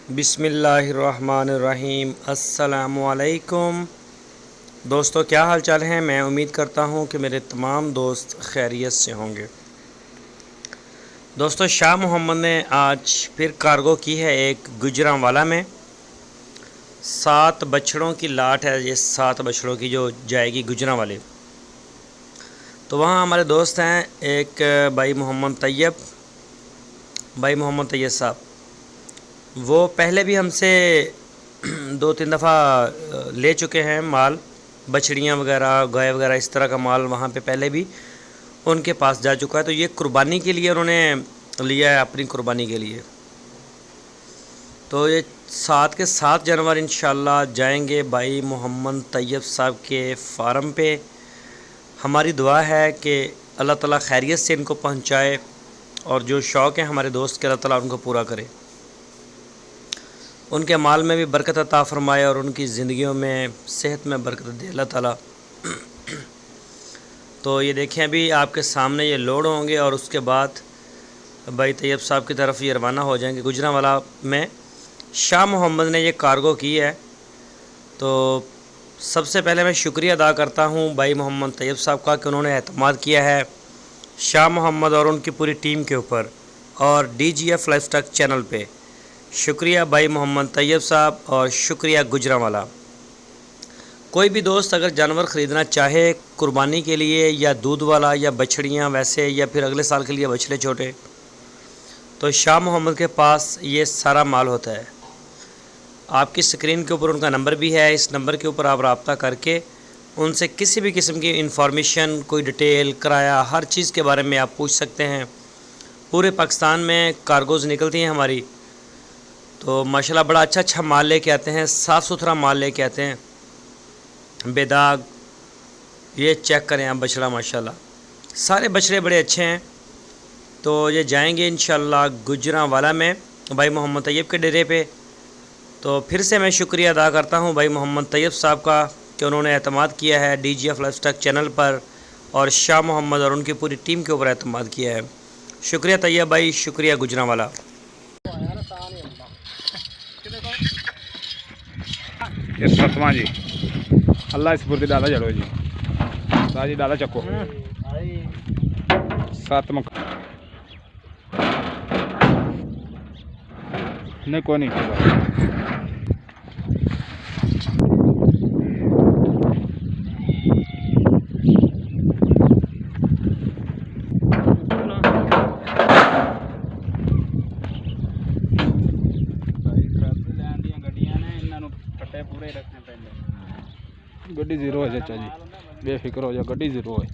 बिस्मिल्लाहिर्रहमानिर्रहीम। अस्सलामुअलैकुम दोस्तों, क्या हाल चाल हैं। मैं उम्मीद करता हूं कि मेरे तमाम दोस्त खैरियत से होंगे। दोस्तों, शाह मोहम्मद ने आज फिर कार्गो की है एक गुजरांवाला में। 7 बछड़ों की लाट है, ये 7 बछड़ों की जो जाएगी गुजरांवाले। तो वहाँ हमारे दोस्त हैं एक भाई मोहम्मद तैयब साहब। वो पहले भी हमसे 2-3 दफ़ा ले चुके हैं माल, बछड़ियाँ वगैरह, गाय वगैरह, इस तरह का माल वहाँ पे पहले भी उनके पास जा चुका है। तो ये कुर्बानी के लिए उन्होंने लिया है, अपनी कुर्बानी के लिए। तो ये 7 के 7 जानवर इंशाल्लाह जाएंगे भाई मोहम्मद तैयब साहब के फार्म पे। हमारी दुआ है कि अल्लाह ताला खैरियत से इनको पहुँचाए और जो शौक़ है हमारे दोस्त के, अल्लाह ताला उनको पूरा करे, उनके माल में भी बरकत अता फ़रमाए और उनकी ज़िंदगियों में सेहत में बरकत दे अल्लाह ताला। तो ये देखें, अभी आपके सामने ये लोड होंगे और उसके बाद भाई तैयब साहब की तरफ ये रवाना हो जाएंगे। गुजरांवाला में शाह मोहम्मद ने ये कार्गो की है। तो सबसे पहले मैं शुक्रिया अदा करता हूँ भाई मोहम्मद तैयब साहब का कि उन्होंने एतमाद किया है शाह मोहम्मद और उनकी पूरी टीम के ऊपर और DGF लाइफस्टाइल चैनल पे। शुक्रिया भाई मोहम्मद तैयब साहब और शुक्रिया गुजरांवाला। कोई भी दोस्त अगर जानवर ख़रीदना चाहे कुर्बानी के लिए, या दूध वाला या बछड़ियाँ वैसे, या फिर अगले साल के लिए बछड़े छोटे, तो शाह मोहम्मद के पास ये सारा माल होता है। आपकी स्क्रीन के ऊपर उनका नंबर भी है। इस नंबर के ऊपर आप रब्ता करके उनसे किसी भी किस्म की इंफॉर्मेशन, कोई डिटेल, किराया, हर चीज़ के बारे में आप पूछ सकते हैं। पूरे पाकिस्तान में कार्गोज़ निकलती हैं हमारी, तो माशाल्लाह बड़ा अच्छा माल लेके आते हैं, साफ़ सुथरा माल लेके आते हैं, बेदाग। ये चेक करें आप बछड़ा, माशाल्लाह सारे बछड़े बड़े अच्छे हैं। तो ये जाएंगे इंशाल्लाह गुजरांवाला में भाई मोहम्मद तैयब के डेरे पे। तो फिर से मैं शुक्रिया अदा करता हूँ भाई मोहम्मद तैयब साहब का कि उन्होंने एतमाद किया है DGF लाइफस्टाइल चैनल पर और शाह मोहम्मद और उनकी पूरी टीम के ऊपर एतमाद किया है। शुक्रिया तैयब भाई, शुक्रिया गुजरांवाला। ये 7वां जी, अल्लाह इस बुर्दी डाला जड़ो जी, दाजी डाला चक्को 7वां नहीं, कोई नहीं पूरे रखने पहले। गड्डी जीरो है चाचा जी, बेफिक्र हो जाओ, गड्डी जीरो है।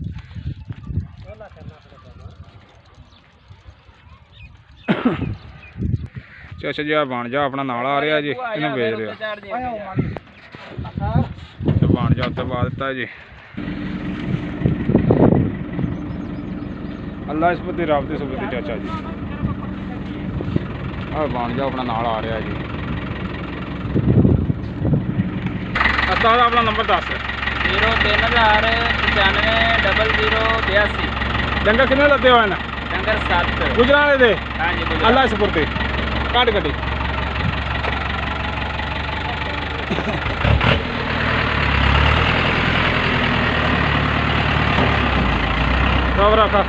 चाचा जी भाणजा अपना नाल आ रहा जी, इन्हें भेज रहा भाणजा उत्ते पा दिता जी। अल्लाह इस प्रति राबती सुबती चाचा जी। भाणजा अपना नाल आ रहा जी। दादा अपना नंबर 10 0395000082। डंगर कितने लदे हुए हैं? डंगर 7 गुजराने दे। हाँ जी, अल्लाह सुपुर्दे काट गड्डी रखा